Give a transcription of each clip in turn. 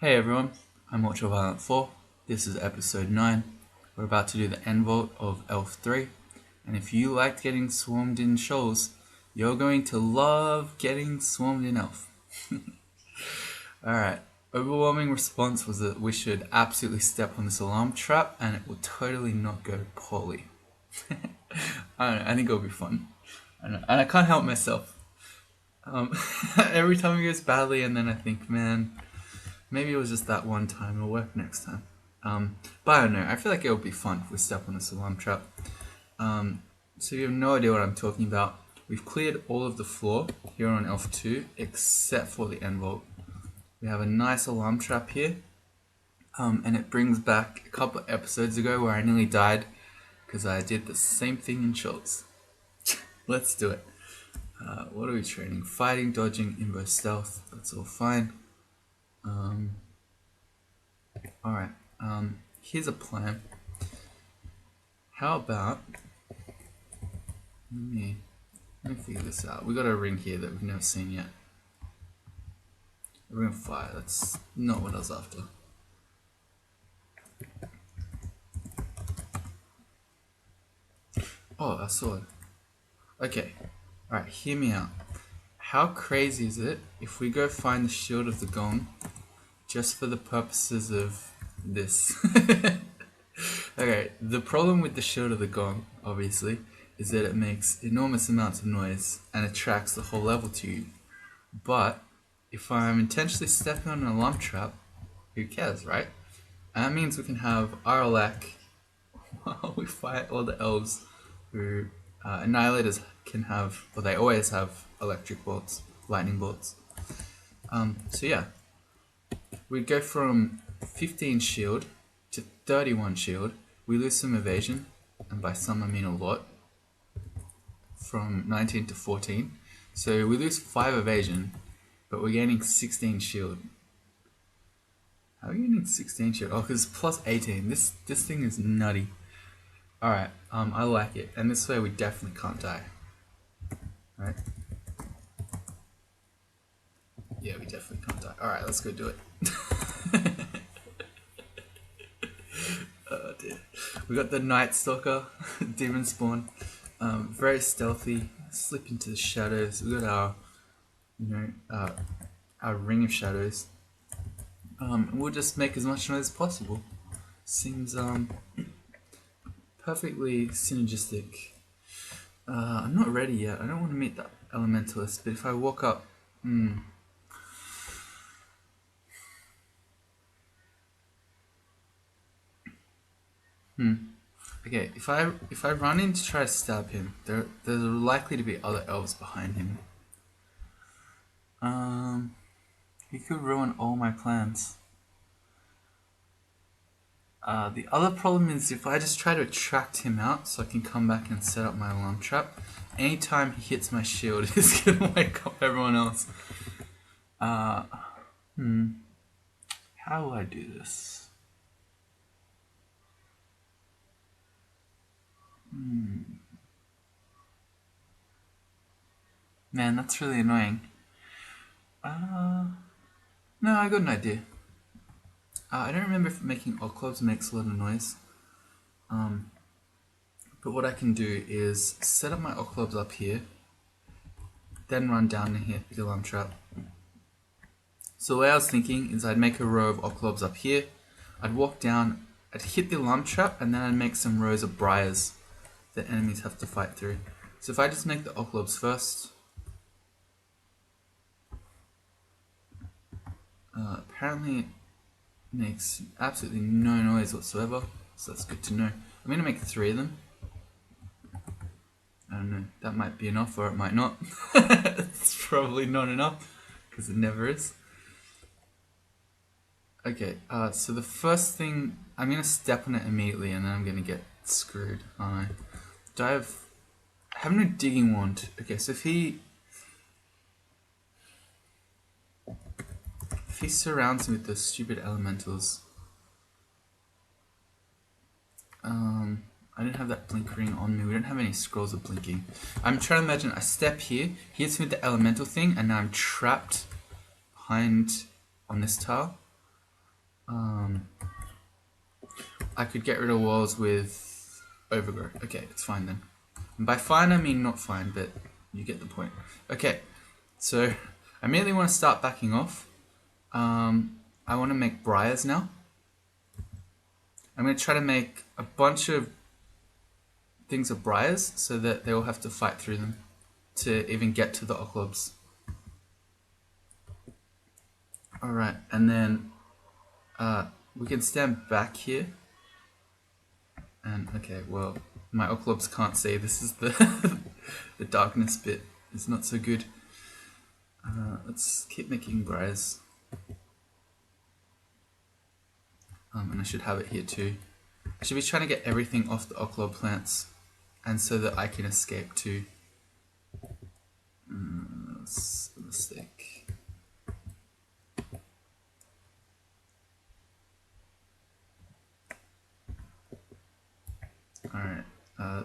Hey everyone, I'm Ultraviolent4. This is episode 9. We're about to do the end vault of Elf 3. And if you liked getting swarmed in shoals, you're going to love getting swarmed in Elf. Alright, overwhelming response was that we should absolutely step on this alarm trap and it will totally not go poorly. I don't know, I think it'll be fun. And I can't help myself. Every time it goes badly and then I think, man, maybe it was just that one time, it'll work next time. But I don't know, I feel like it'll be fun if we step on this alarm trap. So you have no idea what I'm talking about. We've cleared all of the floor here on Elf 2, except for the end vault. We have a nice alarm trap here, and it brings back a couple of episodes ago where I nearly died because I did the same thing in Schultz. Let's do it. What are we training? Fighting, dodging, invo, stealth, that's all fine. Alright, here's a plan. How about, let me figure this out. We got a ring here that we've never seen yet. A ring of fire, that's not what I was after. Oh, a sword. Okay, alright, hear me out. How crazy is it if we go find the shield of the gong just for the purposes of this? Okay, the problem with the shield of the gong, obviously, is that it makes enormous amounts of noise and attracts the whole level to you. But if I'm intentionally stepping on an alarm trap, who cares, right? And that means we can have Aralak while we fight all the elves who Annihilators can have, or they always have, electric bolts, lightning bolts. So yeah, we'd go from 15 shield to 31 shield. We lose some evasion, and by some I mean a lot, from 19 to 14. So we lose 5 evasion, but we're gaining 16 shield. How are you getting 16 shield? Oh, because plus 18. This thing is nutty. Alright, I like it. And this way we definitely can't die. Right? Yeah, we definitely can't die. Alright, let's go do it. Oh dear. We got the Night Stalker, Demonspawn. Very stealthy, slip into the shadows. We got our ring of shadows. We'll just make as much noise as possible. Seems perfectly synergistic. I'm not ready yet. I don't want to meet that elementalist, but if I walk up, Okay, if I run in to try to stab him, there's likely to be other elves behind him. He could ruin all my plans. The other problem is if I just try to attract him out so I can come back and set up my alarm trap, anytime he hits my shield, he's gonna wake up everyone else. How will I do this? Man, that's really annoying. No, I got an idea. I don't remember if making odd clubs makes a lot of noise. But what I can do is set up my odd clubs up here, then run down and hit the alarm trap. So the way I was thinking is I'd make a row of odd clubs up here, I'd walk down, I'd hit the alarm trap, and then I'd make some rows of briars that enemies have to fight through. So if I just make the odd clubs first, apparently it makes absolutely no noise whatsoever, so that's good to know. I'm going to make 3 of them. I don't know, that might be enough or it might not. It's probably not enough, because it never is. Okay, so the first thing, I'm going to step on it immediately and then I'm going to get screwed, aren't I? Do I have no digging wand. Okay, so if he surrounds me with those stupid elementals, I don't have that blink ring on me. We don't have any scrolls of blinking. I'm trying to imagine I step here, he hits me with the elemental thing, and now I'm trapped behind on this tile. I could get rid of walls with overgrowth. Okay, it's fine then. And by fine I mean not fine, but you get the point. Okay, so I immediately want to start backing off. I want to make briars now. I'm going to try to make a bunch of things of briars so that they will have to fight through them to even get to the oclobs. Alright, and then we can stand back here. And okay, well, my oclobs can't see. This is the the darkness bit. It's not so good. Let's keep making briars. And I should have it here too. I should be trying to get everything off the oclob plants, and so that I can escape too. That's a mistake. Alright,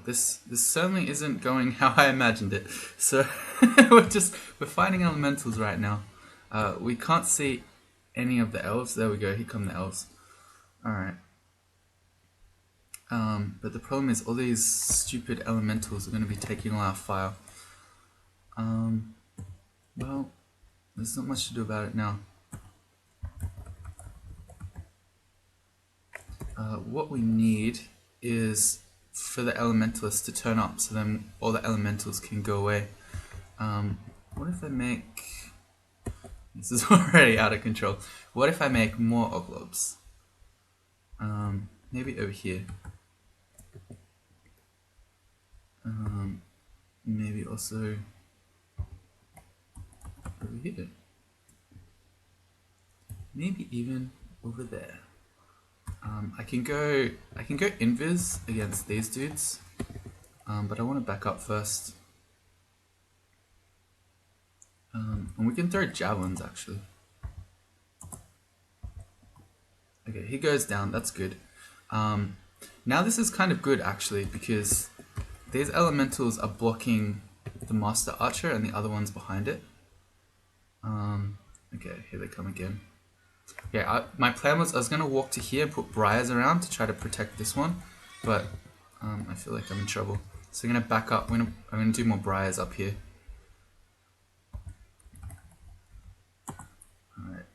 this certainly isn't going how I imagined it. So we're finding elementals right now. We can't see any of the elves. There we go, here come the elves. Alright. But the problem is all these stupid elementals are going to be taking all our fire. Well, there's not much to do about it now. What we need is for the elementalists to turn up, so then all the elementals can go away. What if I make... This is already out of control. What if I make more oclobs? Maybe over here. Maybe also over here. Maybe even over there. I can go invis against these dudes, but I want to back up first. And we can throw javelins actually. Okay, he goes down, that's good. Now this is kind of good actually, because these elementals are blocking the master archer and the other ones behind it. Okay, here they come again. Yeah, my plan was I was going to walk to here and put briars around to try to protect this one, but I feel like I'm in trouble. So I'm going to back up. I'm going to do more briars up here. Alright,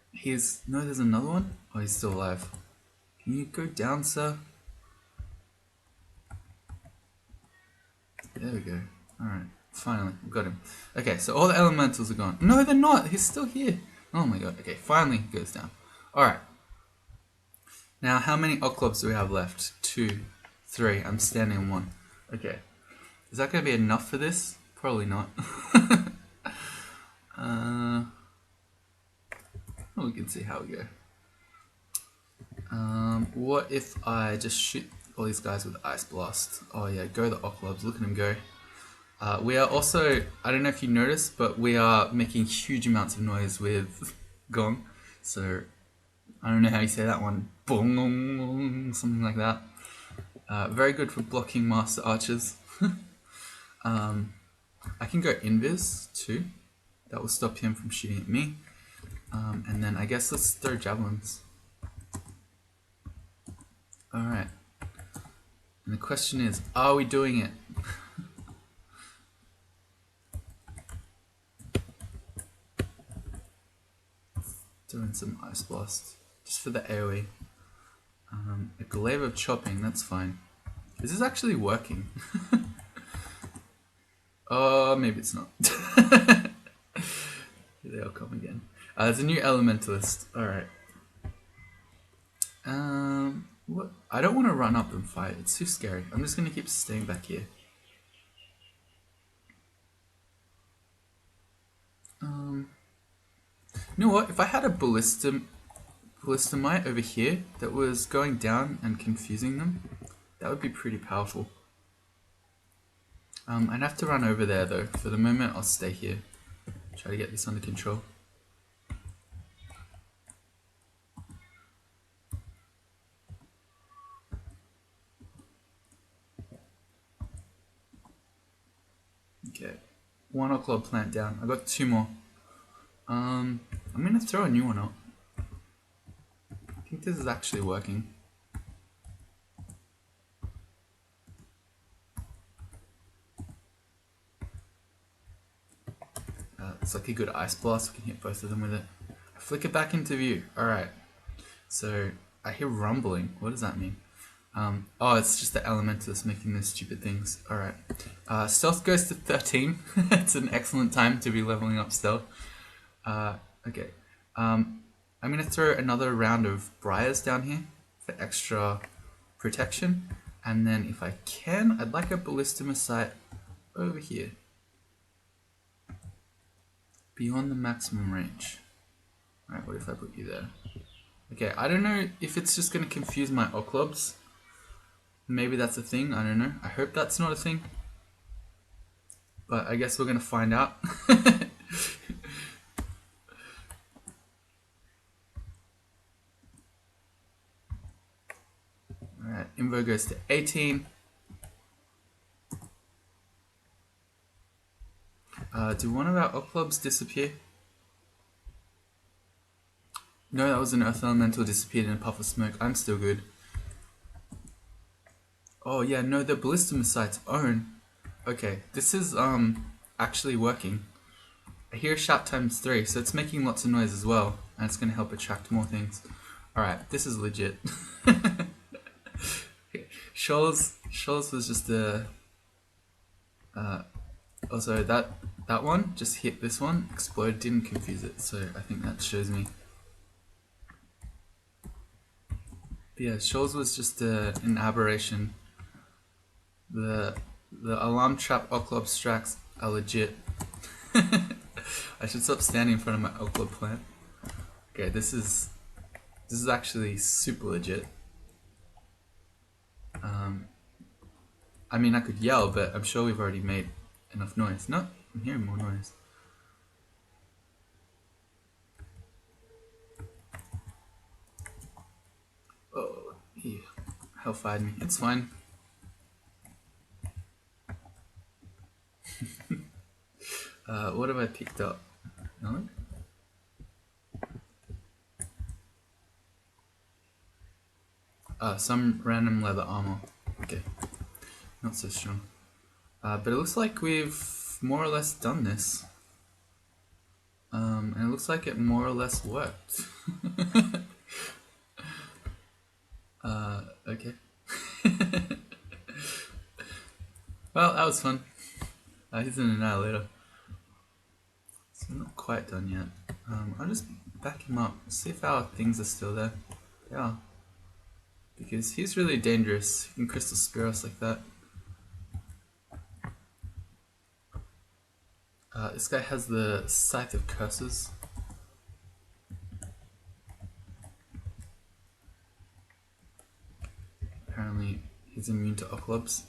no, there's another one? Oh, he's still alive. Can you go down, sir? There we go. Alright, finally, we got him. Okay, so all the elementals are gone. No, they're not. He's still here. Oh my god. Okay, finally he goes down. Alright. Now, how many oclobs do we have left? 2, 3. I'm standing on 1. Okay. Is that going to be enough for this? Probably not. We can see how we go. What if I just shoot all these guys with Ice Blast? Oh yeah, go the oclobs. Look at him go. We are also, I don't know if you noticed, but we are making huge amounts of noise with Gong. So, I don't know how you say that one. Boom, something like that. Very good for blocking master archers. I can go invis too. That will stop him from shooting at me. And then I guess let's throw javelins. Alright. And the question is, are we doing it? Doing some Ice Blast. Just for the AoE. A glaive of chopping, that's fine. This is actually working. Oh, maybe it's not. Here they all come again. There's a new elementalist. Alright. What? I don't want to run up and fight. It's too scary. I'm just going to keep staying back here. You know what? If I had a ballistamite over here that was going down and confusing them, that would be pretty powerful. I'd have to run over there though. For the moment, I'll stay here. Try to get this under control. Okay, 1 oclob plant down. I got 2 more. I'm gonna throw a new one up. think this is actually working. It's like a good ice blast. We can hit both of them with it. I flick it back into view. Alright. So I hear rumbling. What does that mean? Oh, it's just the elementals making those stupid things. Alright. Stealth goes to 13. It's an excellent time to be leveling up stealth. Okay. I'm going to throw another round of briars down here for extra protection. And then if I can, I'd like a ballistimocite over here. Beyond the maximum range. Alright, what if I put you there? Okay, I don't know if it's just going to confuse my Oclobs. Maybe that's a thing, I don't know. I hope that's not a thing. But I guess we're going to find out. Alright, Invo goes to 18. Do one of our Oclobs disappear? No, that was an Earth Elemental disappeared in a puff of smoke. I'm still good. Oh yeah, no, the ballistimocite's own. Okay, this is actually working. I hear shout times 3, so it's making lots of noise as well, and it's going to help attract more things. Alright, this is legit. Okay. Shoals was just a... also, that one just hit this one, exploded, didn't confuse it, so I think that shows me. But yeah, Shoals was just an aberration. The alarm trap Oclob straks are legit. I should stop standing in front of my Oclob plant. Okay, this is actually super legit. I mean, I could yell, but I'm sure we've already made enough noise. No, I'm hearing more noise. Oh, he hellfired me. It's fine. What have I picked up? No? Some random leather armor. Okay, not so strong. But it looks like we've more or less done this. And it looks like it more or less worked. Okay. Well, that was fun. He's an annihilator. So we're not quite done yet. I'll just back him up, see if our things are still there. Yeah. Because he's really dangerous. He can crystal spear us like that. This guy has the Scythe of Curses. Apparently he's immune to Oclobs.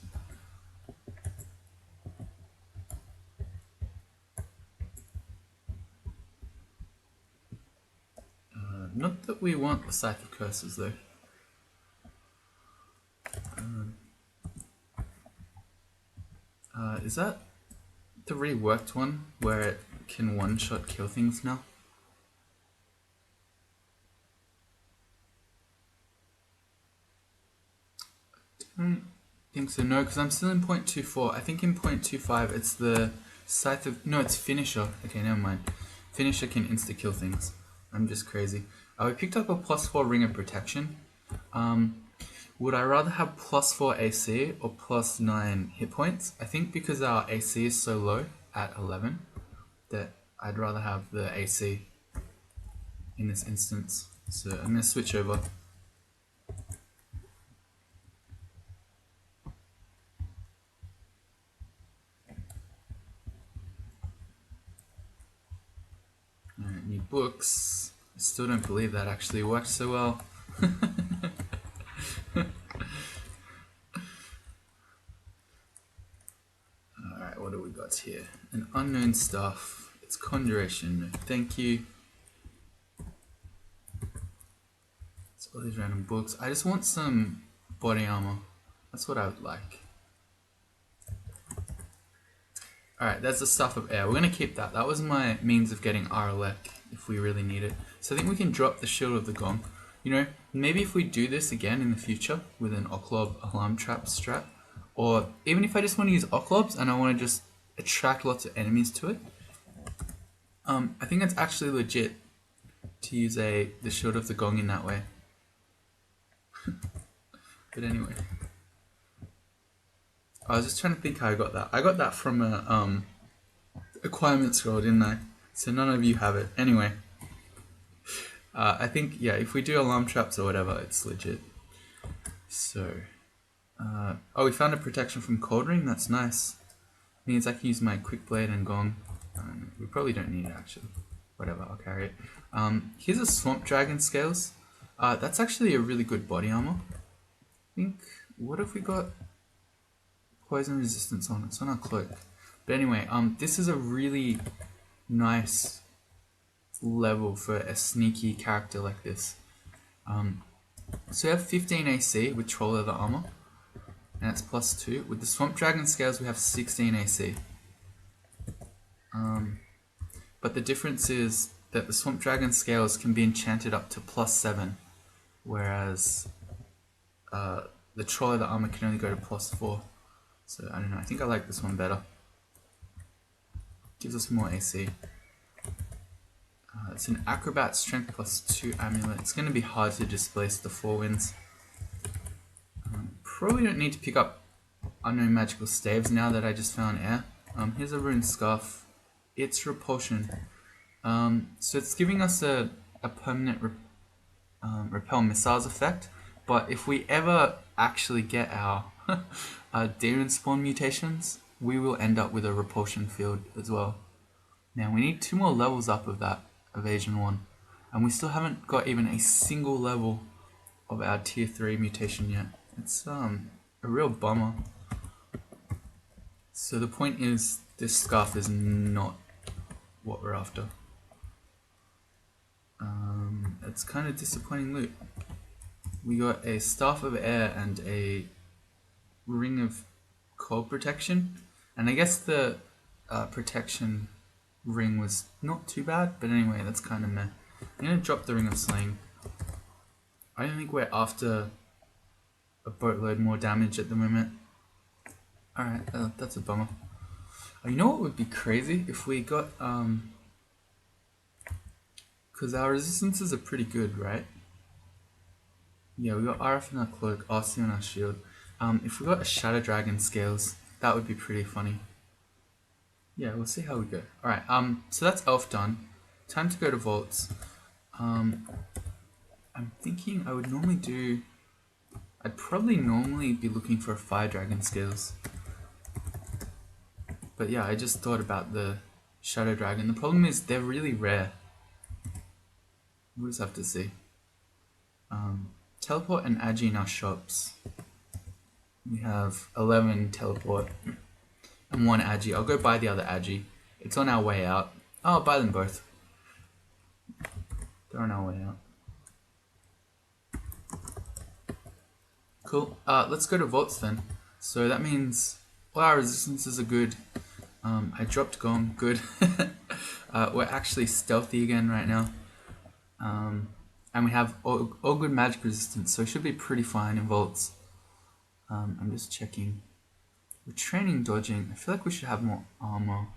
Not that we want the Scythe of Curses though. Is that the reworked one where it can one-shot kill things now? I don't think so, no, because I'm still in 0.24. I think in 0.25 it's the Scythe of... No, it's Finisher. Okay, never mind. Finisher can insta-kill things. I'm just crazy. We picked up a +4 Ring of Protection. Would I rather have +4 AC or +9 hit points? I think because our AC is so low at 11 that I'd rather have the AC in this instance. So I'm going to switch over. Alright, new books. I still don't believe that actually worked so well. Alright, what do we got here? An unknown stuff. It's Conjuration. Thank you. It's all these random books. I just want some body armor. That's what I would like. Alright, that's the Stuff of Air. We're going to keep that. That was my means of getting Aralek if we really need it. So I think we can drop the Shield of the Gong. You know, maybe if we do this again in the future with an Oclob alarm trap strat, or even if I just want to use Oclobs and I want to just attract lots of enemies to it, I think it's actually legit to use the Shield of the Gong in that way. But anyway, I was just trying to think how I got that. I got that from a acquirement scroll, didn't I? So none of you have it. Anyway, I think, yeah, if we do alarm traps or whatever, it's legit. So, oh, we found a protection from Cold Ring. That's nice. Means I can use my Quick Blade and Gong. We probably don't need it actually. Whatever, I'll carry it. Here's a Swamp Dragon Scales. That's actually a really good body armor. I think, what have we got? Poison resistance on it. It's on our cloak. But anyway, this is a really nice level for a sneaky character like this. So we have 15 AC with Troll Leather Armor, and it's +2. With the Swamp Dragon Scales we have 16 AC. But the difference is that the Swamp Dragon Scales can be enchanted up to +7, whereas the Troll Leather Armor can only go to +4. So I don't know, I think I like this one better. Gives us more AC. It's an Acrobat Strength +2 amulet. It's going to be hard to displace the 4 winds. Probably don't need to pick up Unknown Magical Staves now that I just found air. Here's a Rune Scarf. It's Repulsion. So it's giving us a permanent repel missiles effect, but if we ever actually get our Demonspawn mutations, we will end up with a repulsion field as well. Now we need 2 more levels up of that evasion 1, and we still haven't got even a single level of our tier 3 mutation yet. It's a real bummer. So the point is, this scarf is not what we're after. It's kind of disappointing loot. We got a Staff of Air and a Ring of Cold Protection, and I guess the protection ring was not too bad, but anyway, that's kind of meh. I'm gonna drop the Ring of Slaying. I don't think we're after a boatload more damage at the moment. Alright, that's a bummer. You know what would be crazy? If we got, because our resistances are pretty good, right? Yeah, we got RF in our cloak, RC on our shield. If we got a Shadow Dragon Scales, that would be pretty funny. Yeah, we'll see how we go. Alright, so that's Elf done. Time to go to Vaults. I'm thinking I would normally do... I'd probably normally be looking for Fire Dragon Scales. But yeah, I just thought about the Shadow Dragon. The problem is they're really rare. We'll just have to see. Teleport and Agi in our shops. We have 11 Teleport and 1 Agi. I'll go buy the other Agi. It's on our way out. Oh, I'll buy them both. They're on our way out. Cool. Let's go to Vaults then. So that means all our resistances are good. I dropped Gom. Good. We're actually stealthy again right now. And we have all good magic resistance, so it should be pretty fine in Vaults. I'm just checking. We're training dodging. I feel like we should have more armor.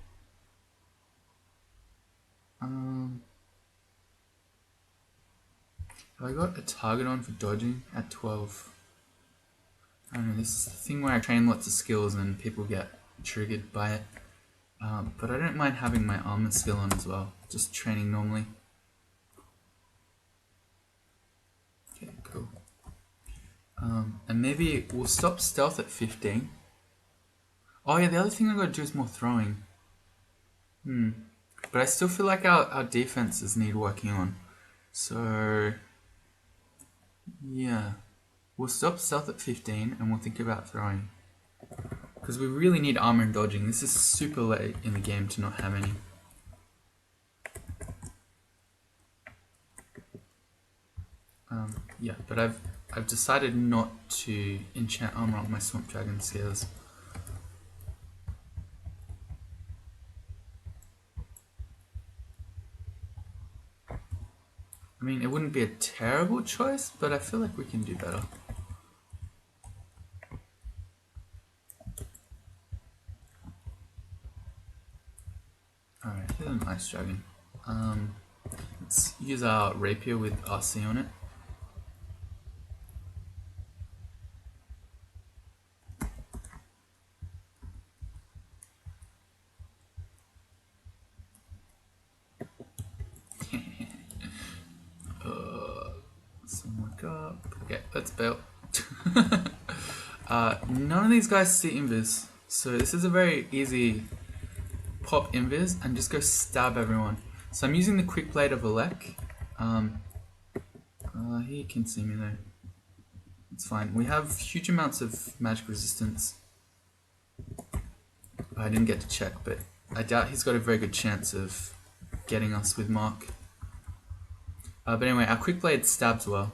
Have I got a target on for dodging at 12? I don't know, this is the thing where I train lots of skills and people get triggered by it. But I don't mind having my armor skill on as well, just training normally. Okay, cool. And maybe we'll stop stealth at 15. Oh yeah, the other thing I gotta do is more throwing. But I still feel like our defenses need working on. So, yeah. We'll stop stealth at 15 and we'll think about throwing. Because we really need armor and dodging. This is super late in the game to not have any. Yeah, but I've decided not to enchant armor on my Swamp Dragon Scales. I mean, it wouldn't be a terrible choice, but I feel like we can do better. Alright, here's an ice dragon. Let's use our rapier with RC on it. Someone up. Okay, let's bail. None of these guys see invis, so this is a very easy pop invis and just go stab everyone. So I'm using the quick blade of Alec. He can see me though. It's fine. We have huge amounts of magic resistance. I didn't get to check, but I doubt he's got a very good chance of getting us with Mark. But anyway, our quick blade stabs well.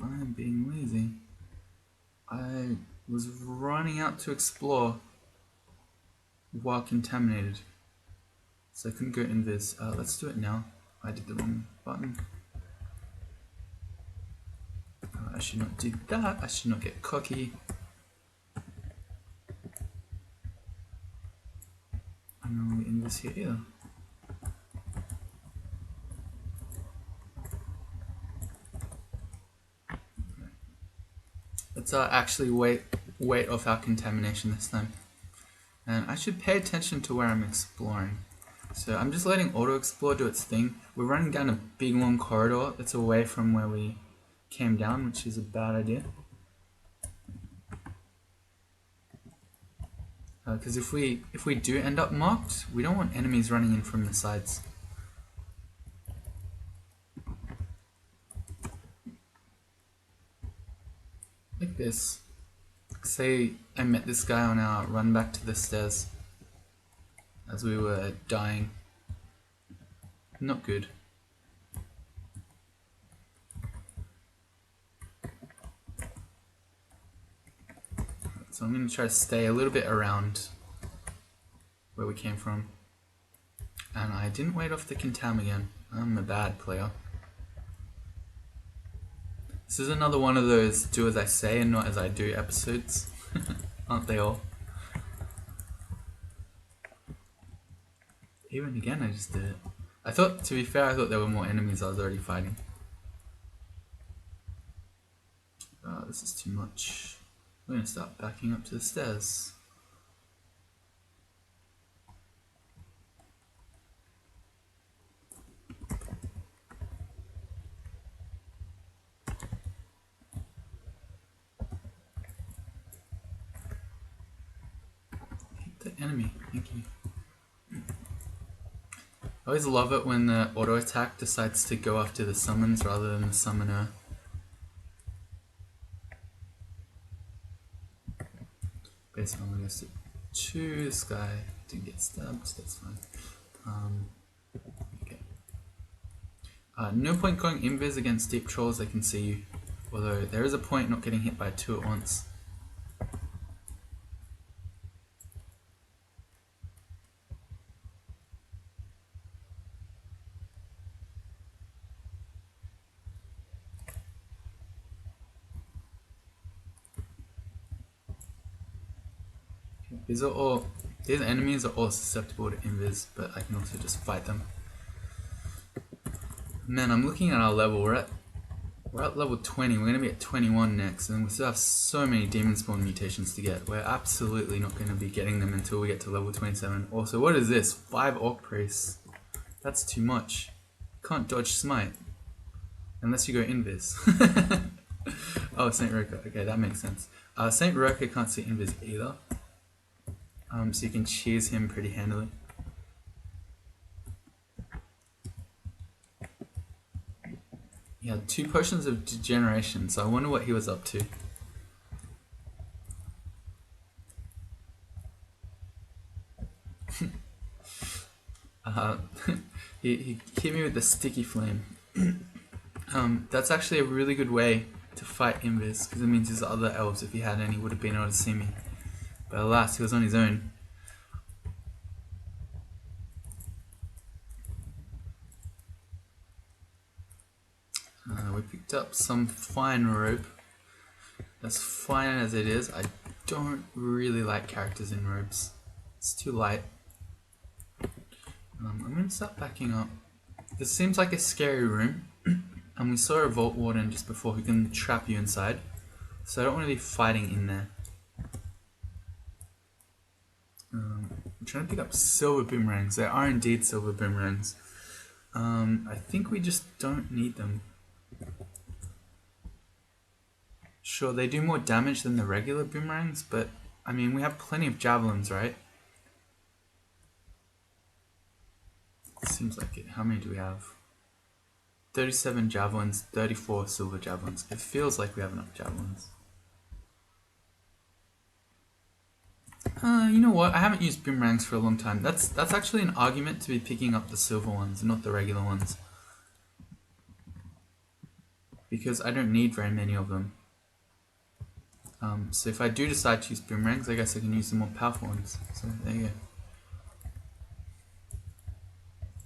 I am being lazy. I was running out to explore while contaminated, so I couldn't go invis. Let's do it now. I did the wrong button. I should not do that. I should not get cocky. I'm not really invis here either. Let's actually wait off our contamination this time. And I should pay attention to where I'm exploring. So I'm just letting auto explore do its thing. We're running down a big long corridor that's away from where we came down, which is a bad idea. Because if we do end up marked, we don't want enemies running in from the sides. Like this. Say I met this guy on our run back to the stairs as we were dying. Not good. So I'm going to try to stay a little bit around where we came from. And I didn't wait off the contam again. I'm a bad player. This is another one of those do as I say and not as I do episodes. Aren't they all? Even again, I just did it. I thought, to be fair, I thought there were more enemies I was already fighting. This is too much. We're going to start backing up to the stairs. Hit the enemy, thank you. I always love it when the auto attack decides to go after the summons rather than the summoner. Based on I guess 2, this guy didn't get stabbed, that's fine. Okay. No point going invis against deep trolls, they can see you. Although there is a point not getting hit by 2 at once. These enemies are all susceptible to invis, but I can also just fight them. Man, I'm looking at our level. We're at level 20. We're gonna be at 21 next, and we still have so many Demonspawn mutations to get. We're absolutely not gonna be getting them until we get to level 27. Also, what is this? 5 Orc Priests. That's too much. Can't dodge smite unless you go invis. Oh, Saint Roker. Okay, that makes sense. Saint Roker can't see invis either. So you can cheese him pretty handily. He had 2 potions of degeneration, so I wonder what he was up to. He hit me with the sticky flame. That's actually a really good way to fight invis, because it means his other elves, if he had any, would have been able to see me. But alas, he was on his own. We picked up some fine rope. As fine as it is, I don't really like characters in robes. It's too light. I'm going to start backing up. This seems like a scary room. And we saw a Vault Warden just before who can trap you inside. So I don't want to be fighting in there. I'm trying to pick up silver boomerangs. There are indeed silver boomerangs. I think we just don't need them. Sure, they do more damage than the regular boomerangs, but I mean, we have plenty of javelins, right? Seems like it. How many do we have? 37 javelins, 34 silver javelins. It feels like we have enough javelins. You know what? I haven't used boomerangs for a long time. That's actually an argument to be picking up the silver ones, not the regular ones. Because I don't need very many of them. So if I do decide to use boomerangs, I guess I can use the more powerful ones. So there you go.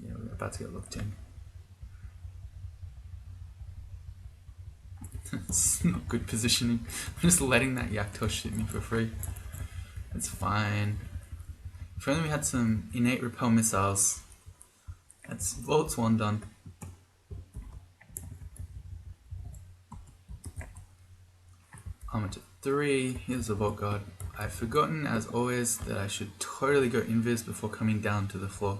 Yeah, we're about to get looked in. It's not good positioning. I'm just letting that Yakto shoot me for free. It's fine. If only we had some innate repel missiles. That's Vault's 1 done. Armor to 3. Here's the Vault Guard. I've forgotten, as always, that I should totally go invis before coming down to the floor.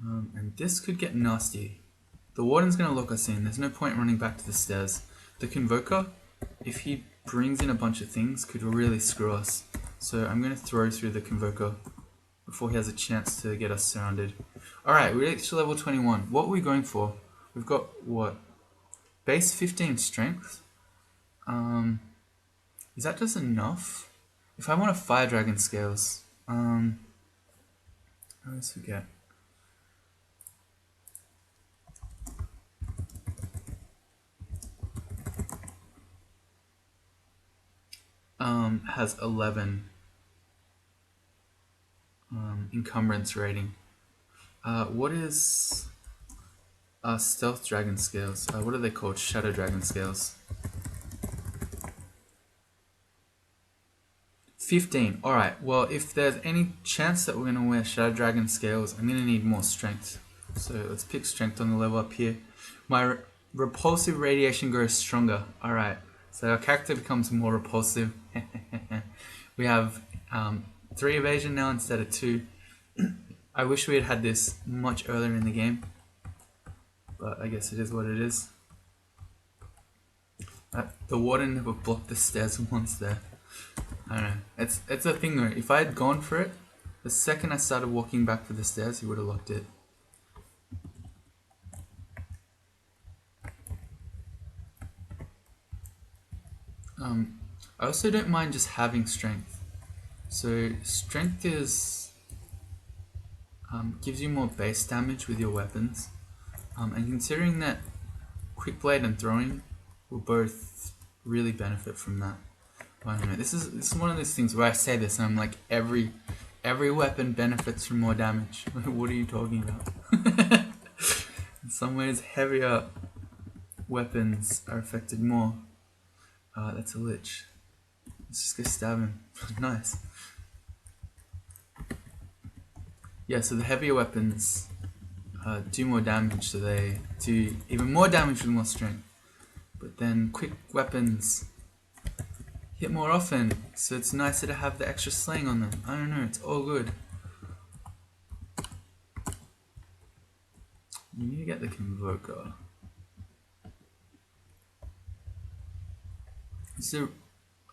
And this could get nasty. The Warden's going to lock us in. There's no point running back to the stairs. The Convoker, if he brings in a bunch of things, could really screw us. So I'm going to throw through the Convoker before he has a chance to get us surrounded. Alright, we reached level 21. What are we going for? We've got, what? Base 15 strength? Is that just enough? If I want a Fire Dragon scales, I always forget. Has 11 encumbrance rating. What is Stealth Dragon scales? What are they called? Shadow Dragon scales. 15. Alright, well, if there's any chance that we're going to wear Shadow Dragon scales, I'm going to need more strength. So let's pick strength on the level up here. My repulsive radiation grows stronger. Alright, so our character becomes more repulsive. We have 3 evasion now instead of 2. I wish we had had this much earlier in the game, but I guess it is what it is. The Warden never blocked the stairs once there. I don't know. It's a thing though. If I had gone for it, the second I started walking back for the stairs, he would have locked it. I also don't mind just having strength. So strength is gives you more base damage with your weapons, and considering that quick blade and throwing will both really benefit from that. I don't know. This is one of those things where I say this and I'm like, every weapon benefits from more damage. What are you talking about? In some ways, heavier weapons are affected more. That's a lich. Let's just go stab him. Nice. Yeah, so the heavier weapons do more damage, so they do even more damage with more strength. But then quick weapons hit more often, so it's nicer to have the extra slaying on them. I don't know, it's all good. You need to get the Convoker. Is there...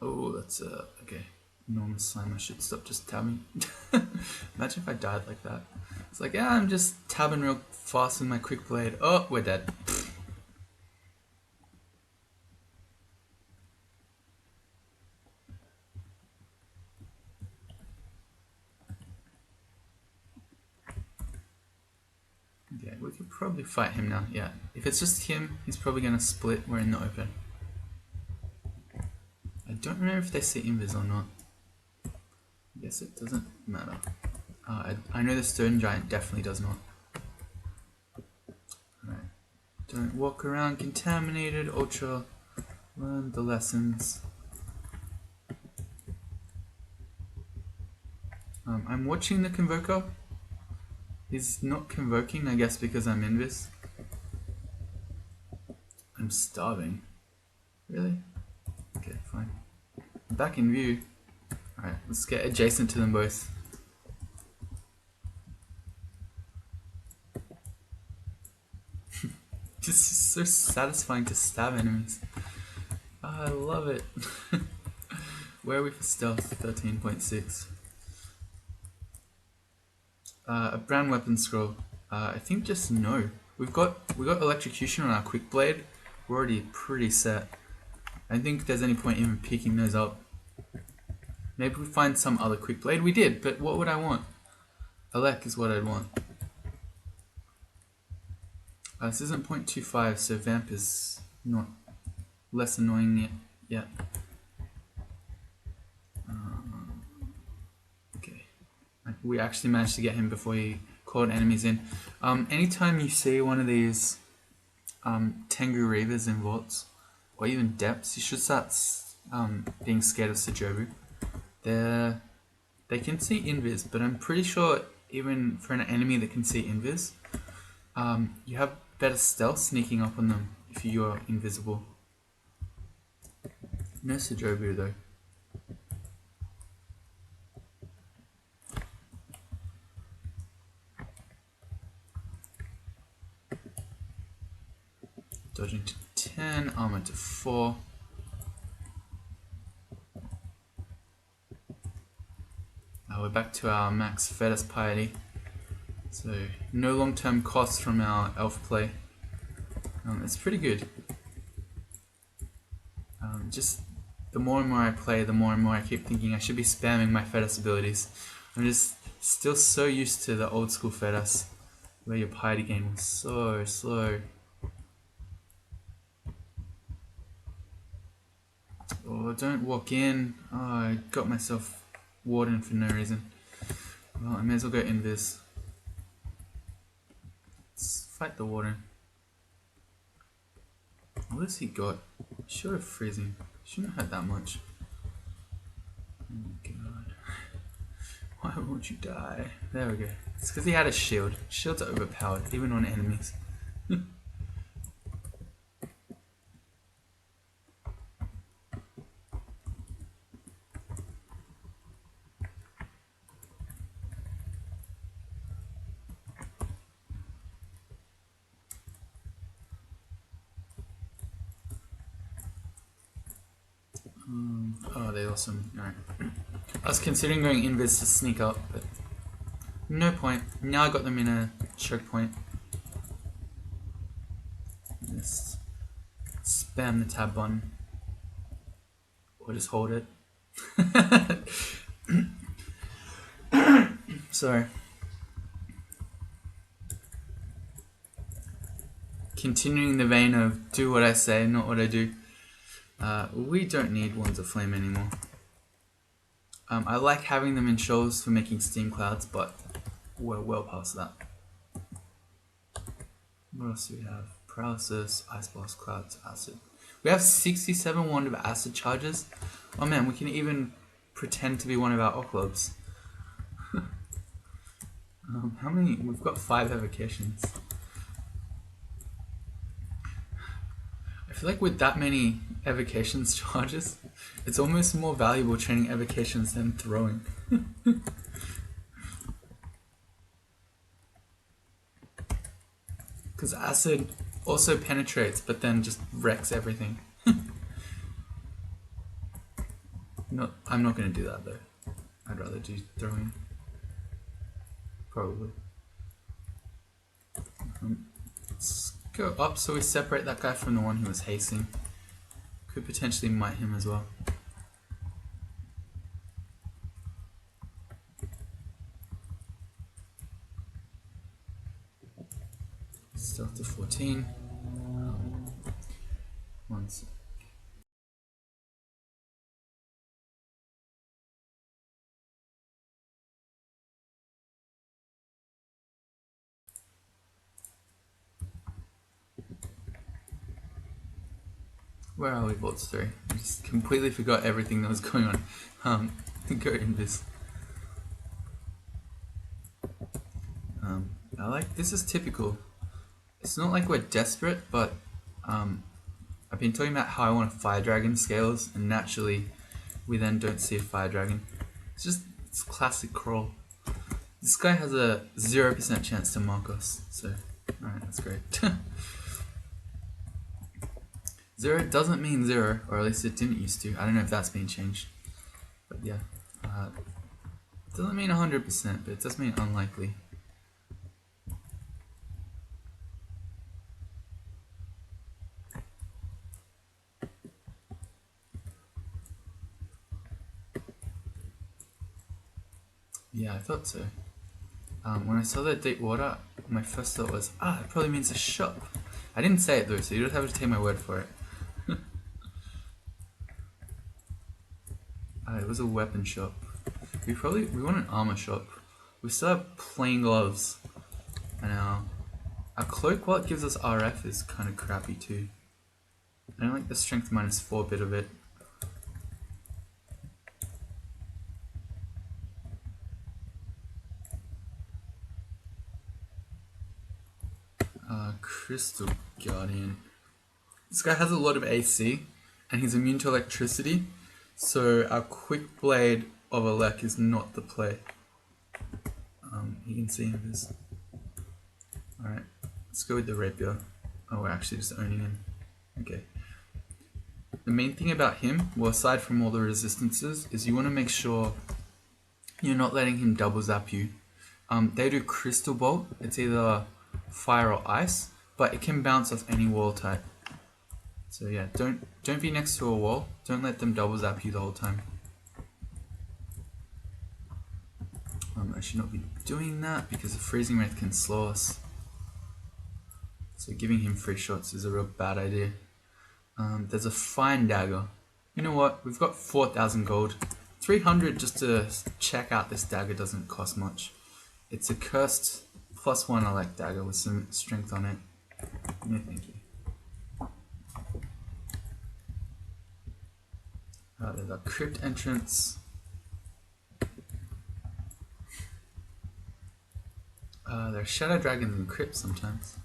Oh, that's okay. Enormous slime, I should stop just tabbing. Imagine if I died like that. It's like, yeah, I'm just tabbing real fast with my quick blade. Oh, we're dead. Yeah, we could probably fight him now. Yeah, if it's just him, he's probably gonna split. We're in the open. I don't remember if they say invis or not. I guess it doesn't matter. I know the Stone Giant definitely does not. Alright. Don't walk around contaminated. Ultra. Learn the lessons. I'm watching the convoker. He's not convoking, I guess, because I'm invis. I'm starving. Really? Okay, fine. I'm back in view. Alright, let's get adjacent to them both. This is so satisfying to stab enemies. Oh, I love it. Where are we for stealth? 13.6. A brown weapon scroll. I think just no. We got electrocution on our quick blade. We're already pretty set. I don't think there's any point even picking those up. Maybe we find some other quick blade. We did, but what would I want? Elec is what I'd want. This isn't 0.25, so Vamp is not less annoying yet. Okay. We actually managed to get him before he called enemies in. Anytime you see one of these Tengu Reavers in vaults, or even depths, you should start being scared of Sejobu. They can see invis, but I'm pretty sure even for an enemy that can see invis, you have better stealth sneaking up on them if you're invisible. No Sejobu though. Dodging to 10, armor to 4. We're back to our max Fedhas piety. So no long-term costs from our elf play. It's pretty good. Just the more and more I play, the more and more I keep thinking I should be spamming my Fedhas abilities. I'm just still so used to the old school Fedhas, where your piety gain was so slow. Oh, don't walk in. Oh, I got myself warden for no reason. Well, I may as well go invis. Let's fight the warden. What has he got? Short of freezing. Shouldn't have had that much. Oh my god. Why won't you die? There we go. It's because he had a shield. Shields are overpowered, even on enemies. Oh, they're awesome. Alright. I was considering going invis to sneak up, but no point. Now I got them in a choke point. Just spam the tab button. Or just hold it. Sorry. Continuing the vein of do what I say, not what I do. We don't need Wands of Flame anymore. I like having them in shoals for making steam clouds, but we're well past that. What else do we have? Paralysis, Ice Blast, Clouds, Acid. We have 67 Wand of Acid charges. Oh man, we can even pretend to be one of our Oklobs. How many? We've got 5 evocations. I feel like with that many evocations charges, it's almost more valuable training evocations than throwing. Because acid also penetrates, but then just wrecks everything. No, I'm not going to do that though. I'd rather do throwing. Probably. Let's go up so we separate that guy from the one who was hasting. Could potentially mite him as well. Stealth to 14. One sec. Where are we, Vaults 3? I just completely forgot everything that was going on. Go in this. I like, this is typical. It's not like we're desperate, but I've been talking about how I want a fire dragon scales, and naturally we then don't see a fire dragon. It's classic crawl. This guy has a 0% chance to mark us, so alright, that's great. 0 doesn't mean 0, or at least it didn't used to. I don't know if that's been changed, but yeah. It doesn't mean 100%, but it does mean unlikely. Yeah, I thought so. When I saw that deep water, my first thought was, it probably means a shop. I didn't say it though, so you don't have to take my word for it. It was a weapon shop. We want an armor shop. We still have plain gloves. And our cloak, while it gives us RF, is kind of crappy too. I don't like the strength -4 bit of it. Crystal Guardian. This guy has a lot of AC, and he's immune to electricity, so our quick blade of Elec is not the play. You can see him as. Alright, let's go with the rapier. Oh, we're actually just owning him. Okay. The main thing about him, well, aside from all the resistances, is you want to make sure you're not letting him double zap you. They do Crystal Bolt. It's either fire or ice, but it can bounce off any wall type. So yeah, don't be next to a wall. Don't let them double zap you the whole time. I should not be doing that because the freezing wraith can slow us. So giving him free shots is a real bad idea. There's a fine dagger. You know what? We've got 4,000 gold. 300 just to check out this dagger doesn't cost much. It's a cursed +1 Elec dagger with some strength on it. No, thank you. There's a crypt entrance. There are shadow dragons in crypts sometimes.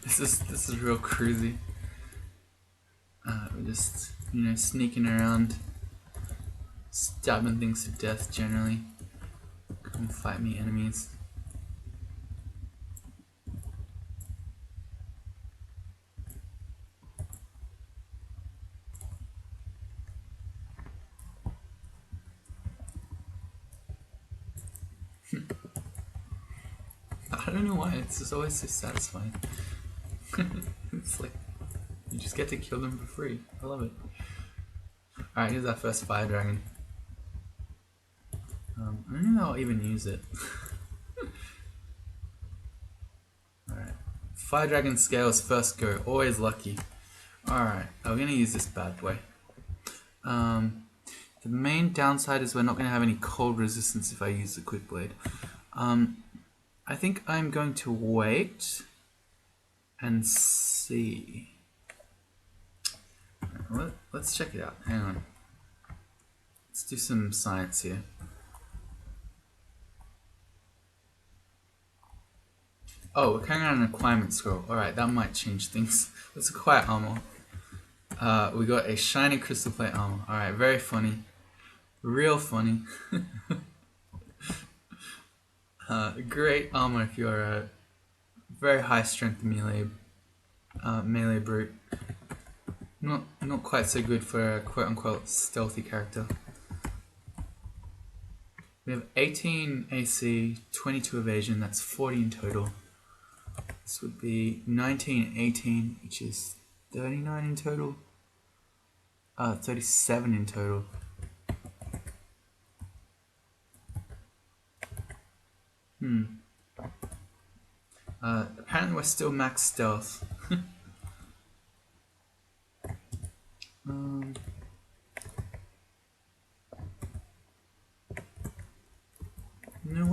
This is real cruisy. We're just, sneaking around, stabbing things to death generally. Come fight me, enemies. I don't know why, it's just always so satisfying. It's like, you just get to kill them for free. I love it. Alright, here's our first fire dragon. I don't know how I'll even use it. Alright. Fire dragon scales first go, always lucky. Alright, we're gonna use this bad boy. The main downside is we're not gonna have any cold resistance if I use the quick blade. I think I'm going to wait and see. Right, let's check it out. Hang on. Let's do some science here. Oh, we're carrying on an acquirement scroll. Alright, that might change things. Let's acquire armor. We got a shiny crystal plate armor. Alright, very funny. Real funny. Great armor if you're a very high strength melee brute. Not quite so good for a quote unquote stealthy character. We have 18 AC, 22 evasion, that's 40 in total. This would be 19, 18, which is 39 in total. 37 in total. Apparently we're still max stealth.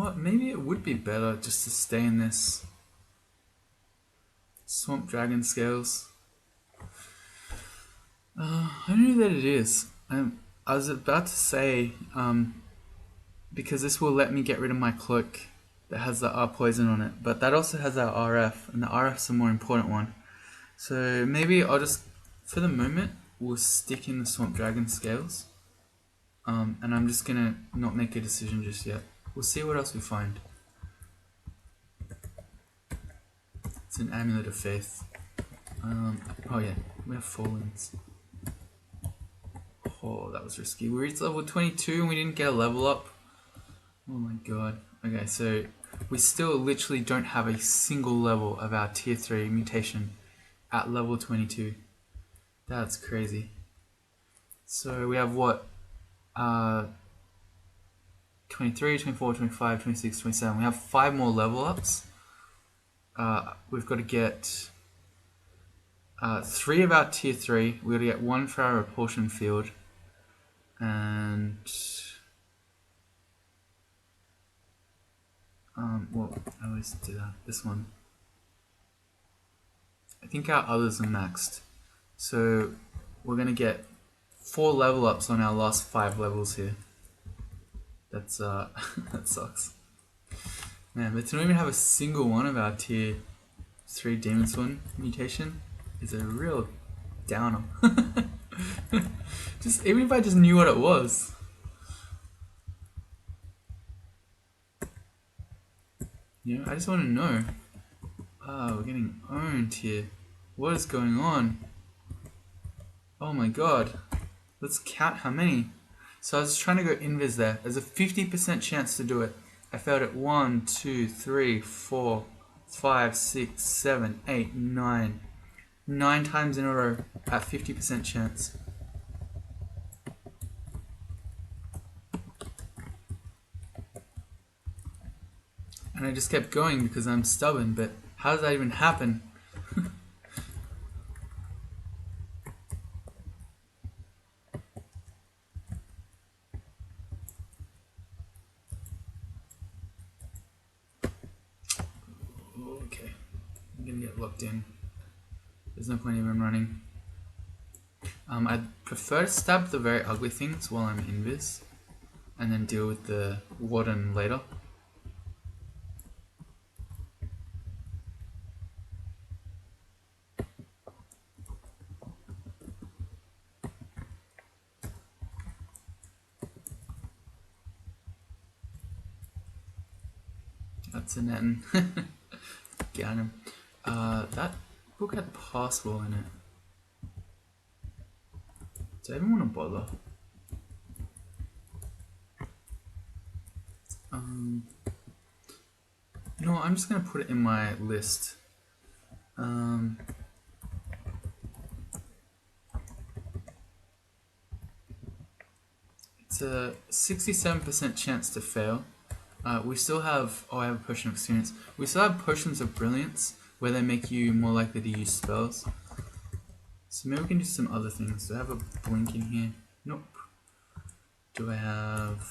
what? Maybe it would be better just to stay in this Swamp Dragon Scales. I don't know that it is. I was about to say, because this will let me get rid of my cloak that has the R poison on it, but that also has our RF, and the RF's a more important one. So maybe I'll just, for the moment, we'll stick in the Swamp Dragon Scales. And I'm just gonna not make a decision just yet. We'll see what else we find. It's an Amulet of Faith. Oh yeah, we have Fallens. Oh, that was risky. We reached level 22 and we didn't get a level up. Oh my god. Okay, so we still literally don't have a single level of our tier 3 mutation at level 22. That's crazy. So we have what? 23, 24, 25, 26, 27. We have 5 more level ups. We've got to get 3 of our tier 3. We've got to get 1 for our repulsion field. And well, I always do that. This one. I think our others are maxed. So we're going to get 4 level ups on our last 5 levels here. That's that sucks. Man, but to not even have a single one of our tier 3 Demonspawn mutation is a real downer. Just even if I just knew what it was. You know, I just want to know. We're getting owned here. What is going on? Oh my god. Let's count how many. So I was trying to go invis there. There's a 50% chance to do it. I failed at 1, 2, 3, 4, 5, 6, 7, 8, 9. 9 times in a row at 50% chance. And I just kept going because I'm stubborn, but how does that even happen? Okay, I'm gonna get locked in. There's no point even running. I'd prefer to stab the very ugly things while I'm invis, and then deal with the warden later. That's an N. Get him. That book had password in it. Do I even want to bother? You know what, I'm just going to put it in my list. It's a 67% chance to fail. We still have, I have a potion of experience. We still have potions of brilliance where they make you more likely to use spells. So maybe we can do some other things. Do I have a blink in here? Nope. Do I have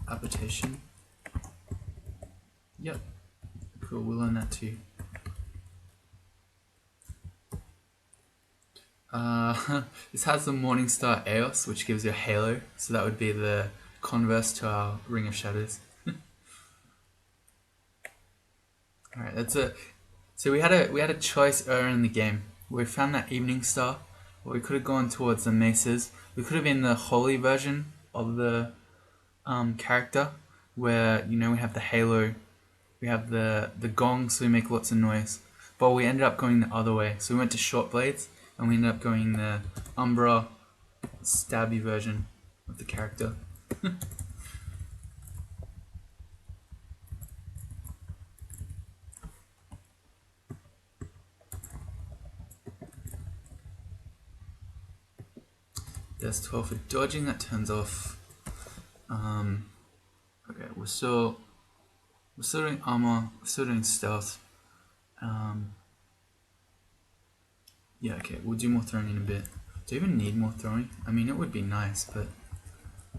application? Yep. Cool, we'll learn that too. This has the Morningstar Eos, which gives you a halo, so that would be the converse to our Ring of Shadows. Alright, that's it. So we had a choice earlier in the game. We found that Evening Star, or we could have gone towards the Maces. We could have been the holy version of the character, where we have the halo, we have the gong, so we make lots of noise. But we ended up going the other way. So we went to short blades, and we ended up going the Umbra stabby version of the character. There's 12 for dodging, that turns off. Okay, we're still doing armor, we're still doing stealth. Yeah, okay, we'll do more throwing in a bit. Do you even need more throwing? I mean, it would be nice, but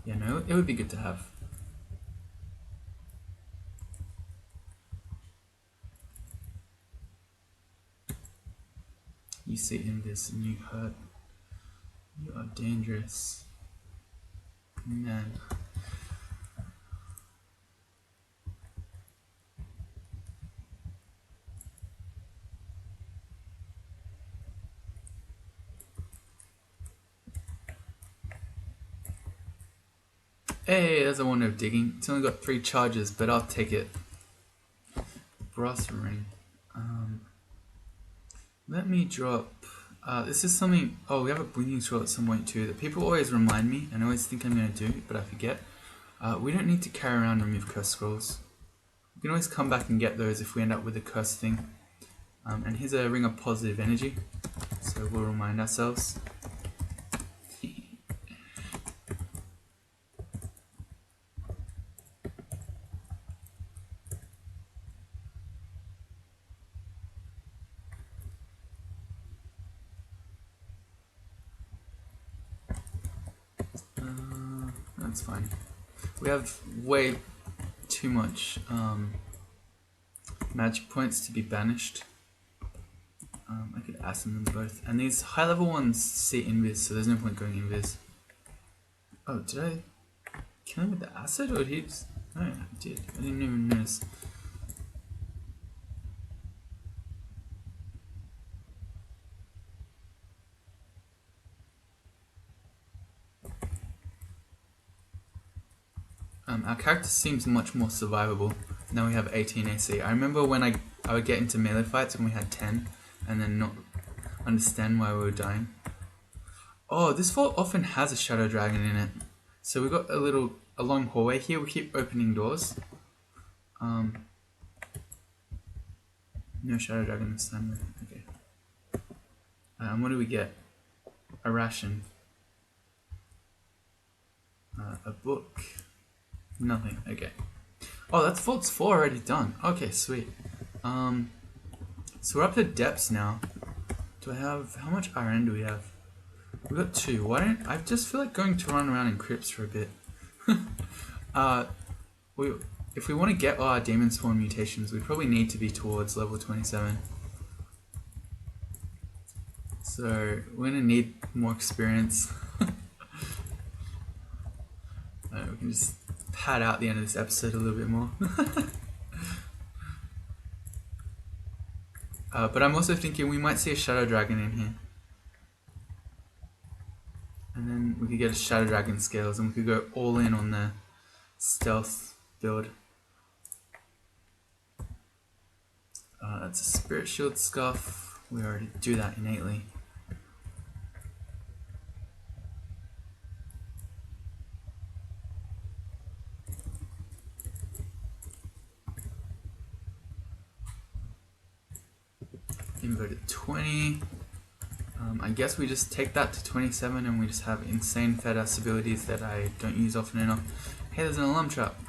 yeah, no, it would be good to have. You see in this and you hurt. You are dangerous. Man. Hey, there's a wonder of digging. It's only got 3 charges, but I'll take it. Brass ring. Let me drop. This is something. Oh, we have a blinking scroll at some point too that people always remind me and always think I'm going to do, but I forget. We don't need to carry around remove curse scrolls. We can always come back and get those if we end up with a curse thing. And here's a ring of positive energy, so we'll remind ourselves. That's fine. We have way too much magic points to be banished. I could ascend them both. And these high level ones see invis, so there's no point going invis. Oh, did I kill him with the acid or did he just... No, I did. I didn't even notice. Our character seems much more survivable. Now we have 18 AC. I remember when I would get into melee fights when we had 10 and then not understand why we were dying. Oh, this vault often has a shadow dragon in it. So we've got a long hallway here. We keep opening doors. No shadow dragon this time. Okay. What do we get? A ration. A book. Nothing. Okay. Oh, that's vaults 4 already done. Okay, sweet. So we're up to depths now. Do I have... How much iron do we have? We got 2. Why don't... I just feel like going to run around in crypts for a bit. If we want to get our Demonspawn mutations, we probably need to be towards level 27. So we're going to need more experience. We can just pad out the end of this episode a little bit more. But I'm also thinking we might see a shadow dragon in here. And then we could get a shadow dragon scales and we could go all in on the stealth build. That's a spirit shield scuff. We already do that innately. Inverted 20. I guess we just take that to 27 and we just have insane Fedhas abilities that I don't use often enough. Hey, there's an alarm trap.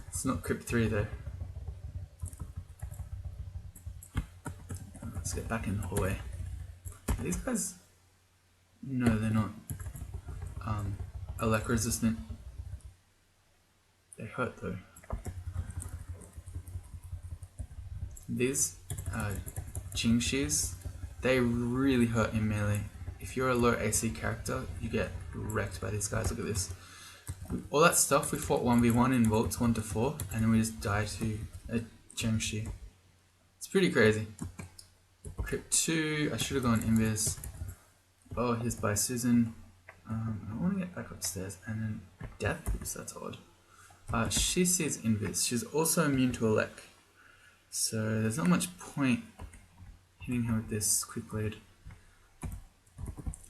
It's not Crypt 3 though. Let's get back in the hallway. Are these guys... No, they're not. Elec resistant. They hurt though. These Jingshis, they really hurt in melee. If you're a low AC character, you get wrecked by these guys. Look at this. All that stuff, we fought 1v1 in vaults 1 to 4, and then we just died to a Jingshi. It's pretty crazy. Crypt 2, I should have gone invis. Oh, here's by Susan. I want to get back upstairs. And then Death? Oops, that's odd. She sees invis. She's also immune to Elec. So there's not much point hitting her with this quick lead.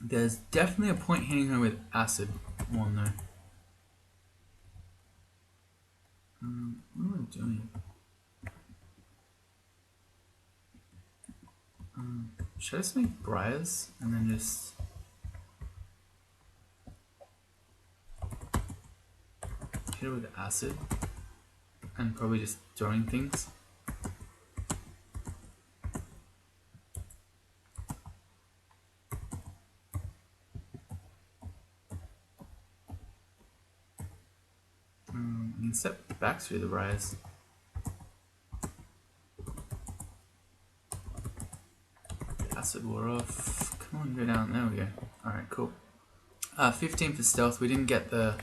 There's definitely a point hitting her with acid one though. What am I doing? Should I just make briars and then just hit her with acid and probably just throwing things? You can step back through the briars. acid water off. Come on, go down. There we go. Alright, cool. 15 for stealth. We didn't get the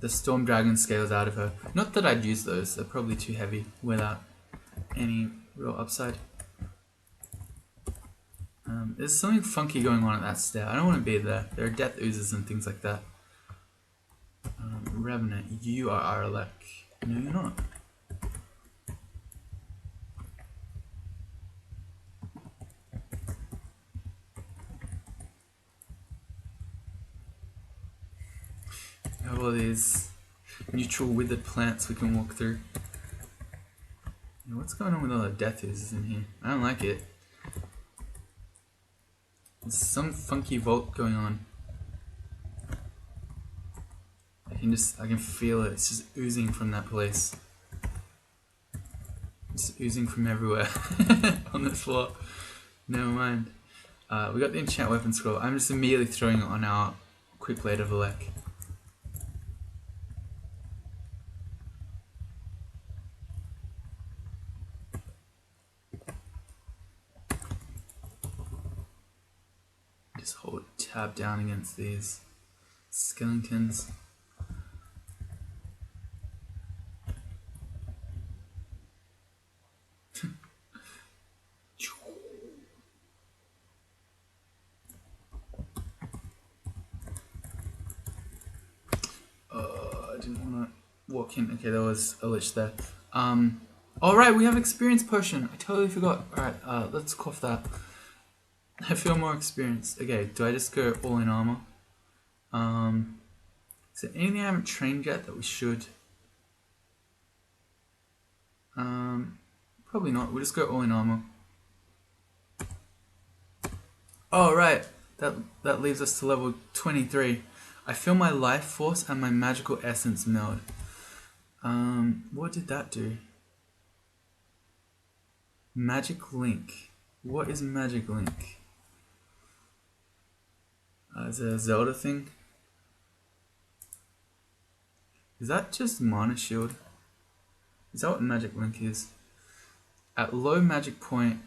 storm dragon scales out of her. Not that I'd use those. They're probably too heavy without any real upside. There's something funky going on at that stair. I don't want to be there. There are death oozes and things like that. Revenant, you are Aralek. No, you're not. We have all these neutral withered plants we can walk through. What's going on with all the death oozes in here? I don't like it. There's some funky vault going on. I can feel it. It's just oozing from that place. It's oozing from everywhere on this floor. Never mind. We got the enchant weapon scroll. I'm just immediately throwing it on our quick blade of Alek. Just hold tab down against these skeletons. I didn't want to walk in. Okay, there was a lich there. Alright, we have experience potion. I totally forgot. Alright, let's cough that. I feel more experienced. Okay, do I just go all in armor? Is there anything I haven't trained yet that we should? Probably not. We'll just go all in armor. Oh, right. That leaves us to level 23. I feel my life force and my magical essence meld. What did that do? Magic link. What is magic link? Is it a Zelda thing? Is that just mana shield? Is that what magic link is? At low magic point,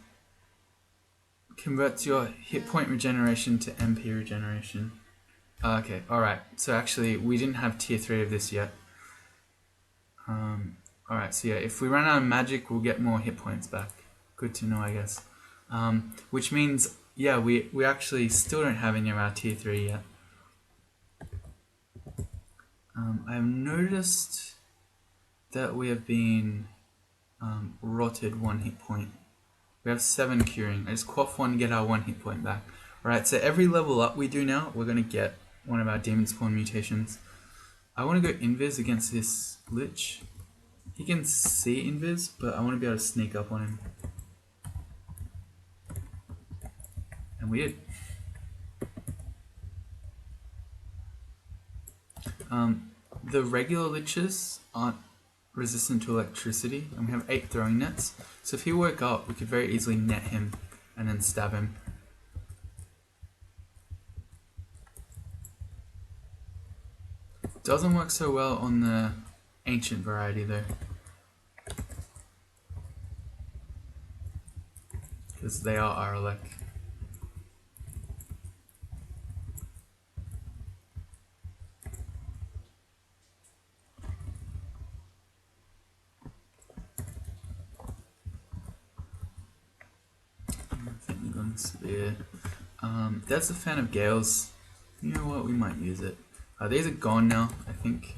converts your hit point regeneration to MP regeneration. Okay, alright. So actually, we didn't have tier 3 of this yet. Alright, so yeah, if we run out of magic, we'll get more hit points back. Good to know, I guess. Which means, yeah, we actually still don't have any of our tier 3 yet. I've noticed that we have been rotted 1 hit point. We have 7 curing. I just quaff 1 to get our 1 hit point back. Alright, so every level up we do now, we're going to get one of our Demonspawn mutations. I want to go invis against this lich. He can see invis, but I want to be able to sneak up on him. And we did. The regular liches aren't resistant to electricity, and we have 8 throwing nets. So if he woke up, we could very easily net him and then stab him. Doesn't work so well on the ancient variety though, because they are Aralek. Spear. That's a fan of Gale's. You know what? We might use it. These are gone now, I think.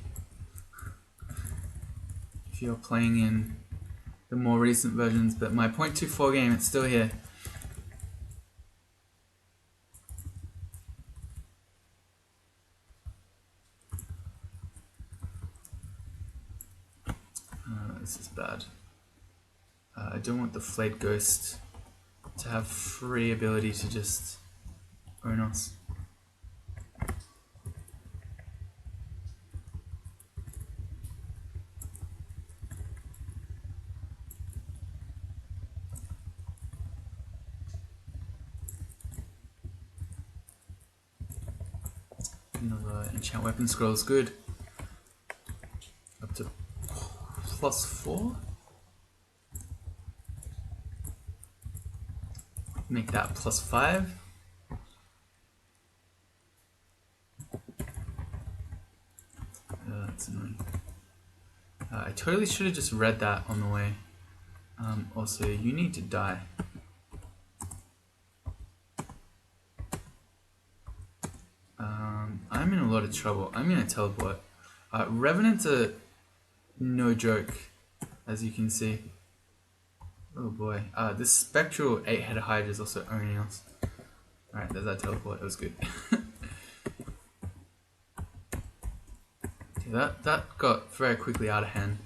If you're playing in the more recent versions, but my 0.24 game, it's still here. This is bad. I don't want the Flayed Ghost to have free ability to just own us. Another enchant weapon scroll is good. Up to +4? make that +5. That's annoying. I totally should have just read that on the way. Also, you need to die. I'm in a lot of trouble. I'm gonna teleport. Revenants are no joke, as you can see. Oh boy. This spectral 8-headed Hydra is also owning us. Alright, there's that teleport. That was good. Okay, that got very quickly out of hand.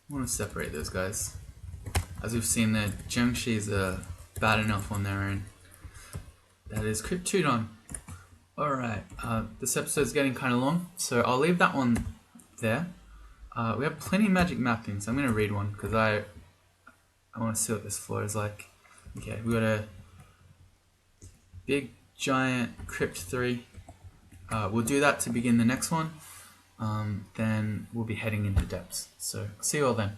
I want to separate those guys. As we've seen, the Jungshis are bad enough on their own. That is Cryptodon. Alright, this episode's getting kind of long, so I'll leave that one there. We have plenty of magic mappings. I'm going to read one because I want to see what this floor is like. Okay, we got a big giant Crypt 3. We'll do that to begin the next one. Then we'll be heading into depths. So see you all then.